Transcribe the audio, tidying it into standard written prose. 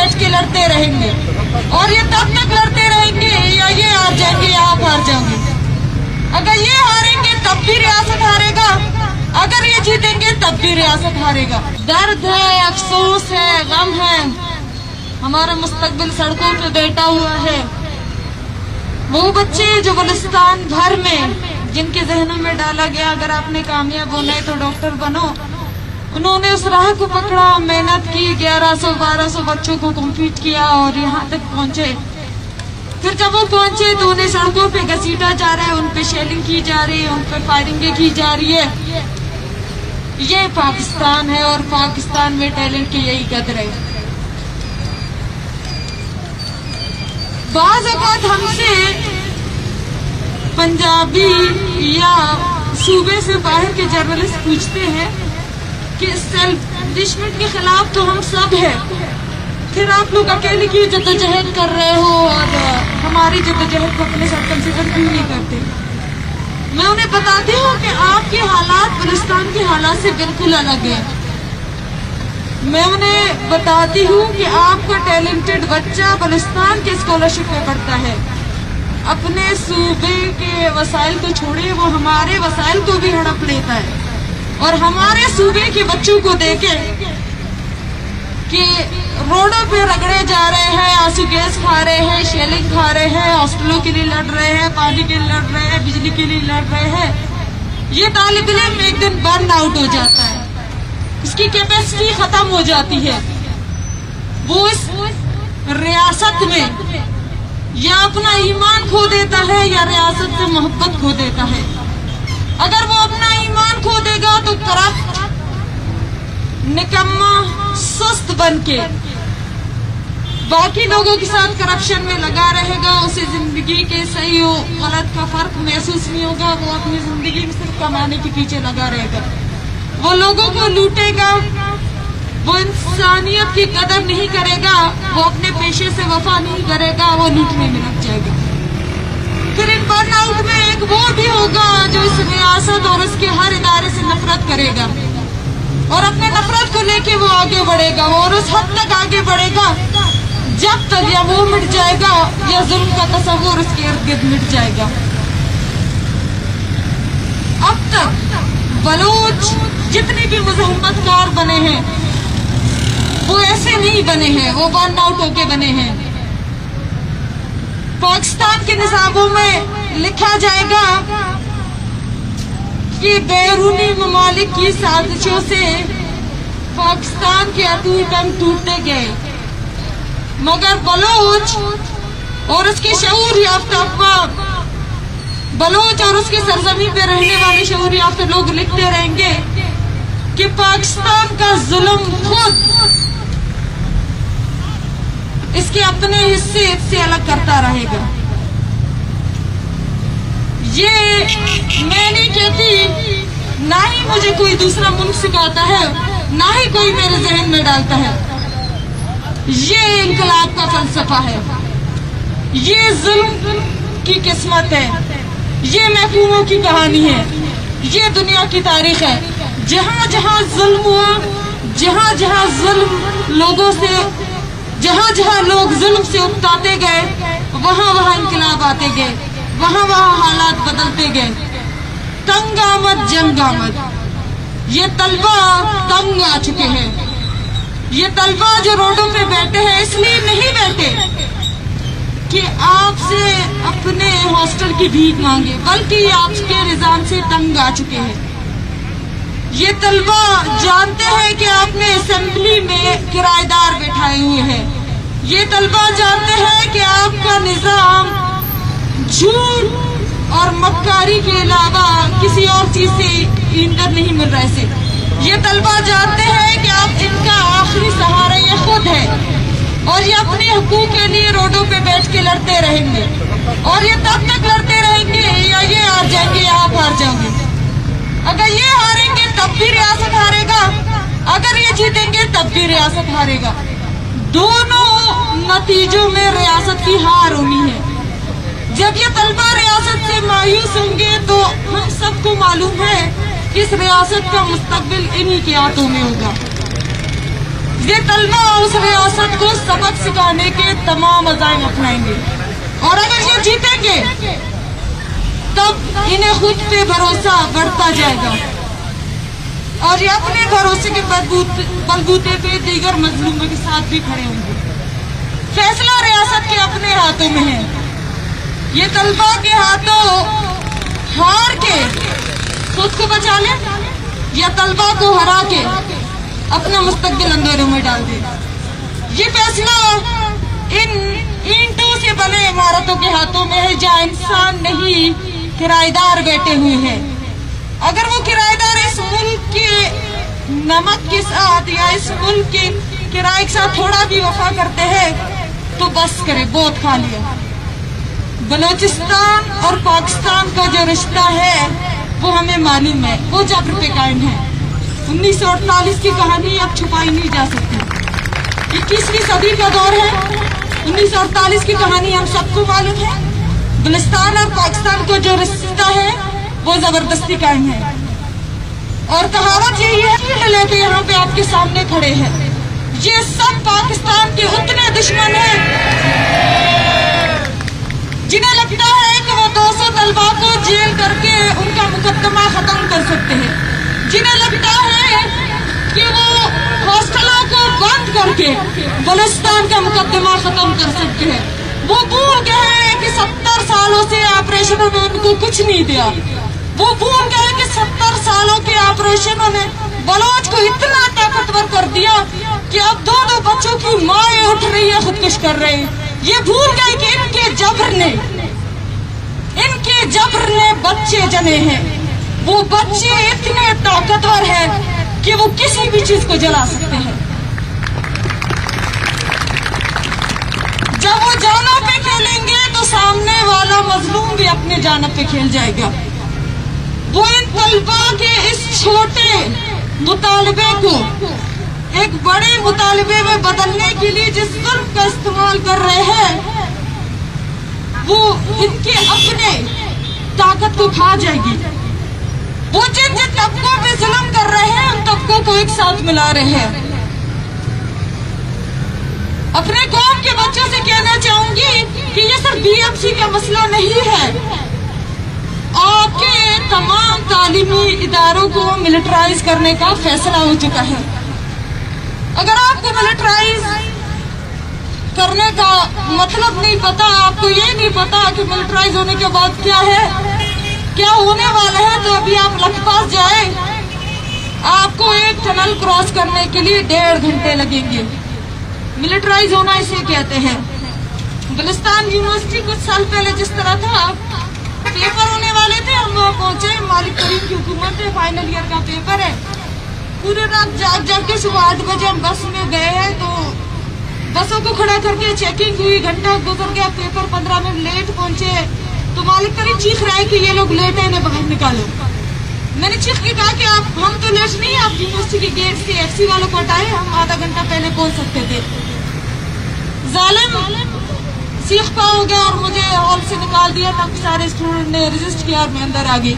बैठ के लड़ते रहेंगे, और ये तब तक लड़ते रहेंगे या ये हार जाएंगे या आप हार जाओगे। अगर ये हारेंगे तब भी रियासत हारेगा, अगर ये जीतेंगे तब भी रियासत हारेगा। दर्द है, अफसोस है, गम है, हमारा मुस्तकबिल सड़कों पे बैठा हुआ है। वो बच्चे जो बलुस्तान भर में जिनके जहनों में डाला गया अगर आपने कामयाब होना है तो डॉक्टर बनो, उन्होंने उस राह को पकड़ा, मेहनत की, 1100-1200 बच्चों को कम्पीट किया और यहाँ तक पहुँचे। फिर जब वो पहुँचे तो उन्हें सड़कों पे घसीटा जा रहा है, उन पे शेलिंग की जा रही है, उन पे फायरिंगें की जा रही है। ये पाकिस्तान है और पाकिस्तान में टैलेंट की यही कदर है। बाज़ औक़ात हमसे पंजाबी या सूबे से बाहर के जर्नलिस्ट पूछते हैं कि एस्टैब्लिशमेंट के खिलाफ तो हम सब हैं, फिर आप लोग अकेले की जद्दोजहद कर रहे हो और हमारी जद्दोजहद को अपने साथ कंसीडर क्यों नहीं करते। मैं उन्हें बताती हूँ कि आपके हालात बलुस्तान के हालात से बिल्कुल अलग है। मैं उन्हें बताती हूँ कि आपका टैलेंटेड बच्चा बलुस्तान के स्कॉलरशिप में पढ़ता है, अपने सूबे के वसाइल को छोड़े वो हमारे वसाइल को भी हड़प लेता है, और हमारे सूबे के बच्चों को देखे कि रोडों पे रगड़े जा रहे हैं, आंसू गैस खा रहे हैं, शेलिंग खा रहे हैं, हॉस्टलों के लिए लड़ रहे हैं, पानी के लिए लड़ रहे हैं, बिजली के लिए लड़ रहे हैं। ये तालिब इल्म एक दिन बर्न आउट हो जाता है, उसकी कैपेसिटी खत्म हो जाती है। वो इस रियासत में या अपना ईमान खो देता है या रियासत से मोहब्बत खो देता है। अगर वो अपना ईमान खो देगा तो करप्ट, निकम्मा, सुस्त बनके बाकी लोगों के साथ करप्शन में लगा रहेगा, उसे जिंदगी के सही और गलत का फर्क महसूस नहीं होगा। वो अपनी जिंदगी में सिर्फ कमाने के पीछे लगा रहेगा, वो लोगों को लूटेगा, वो इंसानियत की कदर नहीं करेगा, वो अपने पेशे से वफा नहीं करेगा, वो लूटने में लग जाएगा। फिर इन बर्नआउट में एक वो भी होगा जो इस रियासत और इसके हर इदारे से नफरत करेगा और अपने नफरत को लेके वो आगे बढ़ेगा, और उस हद तक आगे बढ़ेगा जब तक या वो मिट जाएगा या जुल्म का तस्वुर उसके इर्द गिर्द मिट जाएगा। अब तक बलूच जितने भी मुज़ाहमतकार बने हैं वो ऐसे नहीं बने हैं, वो बर्न आउट होके बने हैं। पाकिस्तान के निसाबों में लिखा जाएगा कि बैरूनी ममालिक की साजिशों से पाकिस्तान के अतूट अंग टूटते गए, मगर बलोच और उसके शऊर याफ्ता बलोच और उसकी सरजमीन पे रहने वाले शऊर याफ्ता लोग लिखते रहेंगे कि पाकिस्तान का जुल्म खुद इसके अपने हिस्से इससे अलग करता रहेगा। ये मैं नहीं कहती, ना ही मुझे कोई दूसरा मुल्क सिखाता है, ना ही कोई मेरे जहन में डालता है। ये इनकलाब का फलसफा है, ये जुल्म की किस्मत है, ये महकूमों की कहानी है, ये दुनिया की तारीख है। जहाँ जहाँ जुल्म हुआ, जहाँ जहाँ जुल्म लोगों से, जहाँ जहाँ लोग जुल्म से उकताते गए, वहाँ वहाँ इनकलाब आते गए, वहाँ वहाँ हालात बदलते गए। तंग आमद जंग आमद, ये तलबा तंग आ चुके हैं। ये तलबा जो रोडों पे बैठे हैं इसलिए नहीं बैठे कि आपसे अपने हॉस्टल की भीख मांगे, बल्कि आपके निजाम से तंग आ चुके हैं। ये तलबा जानते हैं कि आपने असेंबली में किराएदार बैठाए हुए हैं। ये तलबा जानते हैं कि आपका निजाम झूठ और मक्कारी के अलावा किसी और चीज से ईंधन नहीं मिल रहा है। ये तलबा जानते हैं कि आप इनका आखिरी सहारा ये खुद है, और ये अपने हकूक के लिए रोडों पे बैठ के लड़ते रहेंगे, और ये तब तक लड़ते रहेंगे या ये हार जाएंगे या आप हार जाओगे। अगर ये हारेंगे तब भी रियासत हारेगा, अगर ये जीतेंगे तब भी रियासत हारेगा। दोनों नतीजों में रियासत की हार होनी है। जब ये तलबा रियासत से मायूस होंगे तो हम सबको मालूम है कि इस रियासत का मुस्तकबिल इन्हीं के हाथों में होगा। یہ طلبہ اس ریاست کو سبق سکھانے کے تمام عزائم اپنائیں گے، اور اگر یہ جیتیں گے تب انہیں خود پہ بھروسہ بڑھتا جائے گا، اور یہ اپنے بھروسے کے بلبوتے پہ دیگر مظلوموں کے ساتھ بھی کھڑے ہوں گے۔ فیصلہ ریاست کے اپنے ہاتھوں میں ہے، یہ طلبہ کے ہاتھوں ہار کے خود کو بچا لے یا طلبہ کو ہرا کے اپنا مستقبل اندھیروں میں ڈال دے۔ یہ فیصلہ ان اینٹوں سے بنے عمارتوں کے ہاتھوں میں ہے جہاں انسان نہیں کرایہ دار بیٹھے ہوئے ہیں۔ اگر وہ کرایہ دار اس ملک کے نمک کے ساتھ یا اس ملک کے کرائے کے ساتھ تھوڑا بھی وفا کرتے ہیں تو بس کرے، بہت کھا لیا۔ بلوچستان اور پاکستان کا جو رشتہ ہے وہ ہمیں معلوم ہے، وہ جبر پہ قائم ہے۔ 1948 کی کہانی اب چھپائی نہیں جا سکتی۔ 21ویں صدی کا دور ہے، 1948 کی کہانی ہم سب کو معلوم ہے۔ بلوچستان اور پاکستان کا جو رشتہ ہے وہ زبردستی قائم ہے، اور کہاوت یہی ہے کہ لے کے یہاں پہ آپ کے سامنے کھڑے ہیں۔ یہ سب پاکستان کے اتنے دشمن ہیں جنہیں لگتا ہے کہ وہ 200 طلباء کو جیل کر کے ان کا مقدمہ ختم کر سکتے ہیں، جنہیں لگتا ہے کہ وہ ہاسٹلوں کو بند کر کے بلوچستان کا مقدمہ ختم کر سکتے ہیں۔ وہ بھول گئے ہیں کہ 70 سالوں سے آپریشنوں نے ان کو کچھ نہیں دیا۔ وہ بھول گئے کہ 70 سالوں کے آپریشنوں نے بلوچ کو اتنا طاقتور کر دیا کہ اب 2 بچوں کی مائیں اٹھ رہی ہے، خودکش کر رہے ہیں۔ یہ بھول گئے کہ ان کے جبر نے بچے جنے ہیں۔ وہ بچے اتنے طاقتور ہیں کہ وہ کسی بھی چیز کو جلا سکتے ہیں۔ جب وہ جانوں پہ کھیلیں گے تو سامنے والا مظلوم بھی اپنے جانب پہ کھیل جائے گا۔ وہ ان طلباء کے اس چھوٹے مطالبے کو ایک بڑے مطالبے میں بدلنے کے لیے جس ظلم کا استعمال کر رہے ہیں وہ ان کے اپنے طاقت کو کھا جائے گی۔ وہ جن طبقوں پہ ظلم کر رہے ہیں ان طبقوں کو ایک ساتھ ملا رہے ہیں۔ اپنے قوم کے بچوں سے کہنا چاہوں گی کہ یہ صرف BMC کا مسئلہ نہیں ہے، آپ کے تمام تعلیمی اداروں کو ملٹرائز کرنے کا فیصلہ ہو چکا ہے۔ اگر آپ کو ملٹرائز کرنے کا مطلب نہیں پتا، آپ کو یہ نہیں پتا کہ ملٹرائز ہونے کے بعد کیا ہے، کیا ہونے والا ہے، تو ابھی آپ لکھپاس جائیں، آپ کو ایک ٹنل کراس کرنے کے لیے 1.5 گھنٹے لگیں گے۔ ملٹرائز ہونا اسے کہتے ہیں۔ بلوچستان یونیورسٹی کچھ سال پہلے جس طرح تھا، پیپر ہونے والے تھے، ہم وہاں پہنچے، مالک کریم کی حکومت ہے، فائنل ایئر کا پیپر ہے، پورے رات جاگ کے صبح 8 بجے ہم بس میں گئے ہیں، تو بسوں کو کھڑا کر کے چیکنگ ہوئی، گھنٹہ گزر گیا، پیپر 15 منٹ لیٹ پہنچے، تو مالک کریم چیخ رہا ہے کہ یہ لوگ لیٹ ہیں، انہیں باہر نکالو۔ میں نے چیخ کے کہا کہ ہم تو لیٹ نہیں، آپ یونیورسٹی کے گیٹ سے FC والوں کو ہٹائے، ہم آدھا گھنٹہ پہلے پہنچ سکتے تھے۔ ظالم سیخ پا ہو گیا اور مجھے ہال سے نکال دیا، تاکہ سارے اسٹوڈنٹ نے رجسٹ کیا اور میں اندر آ گئی۔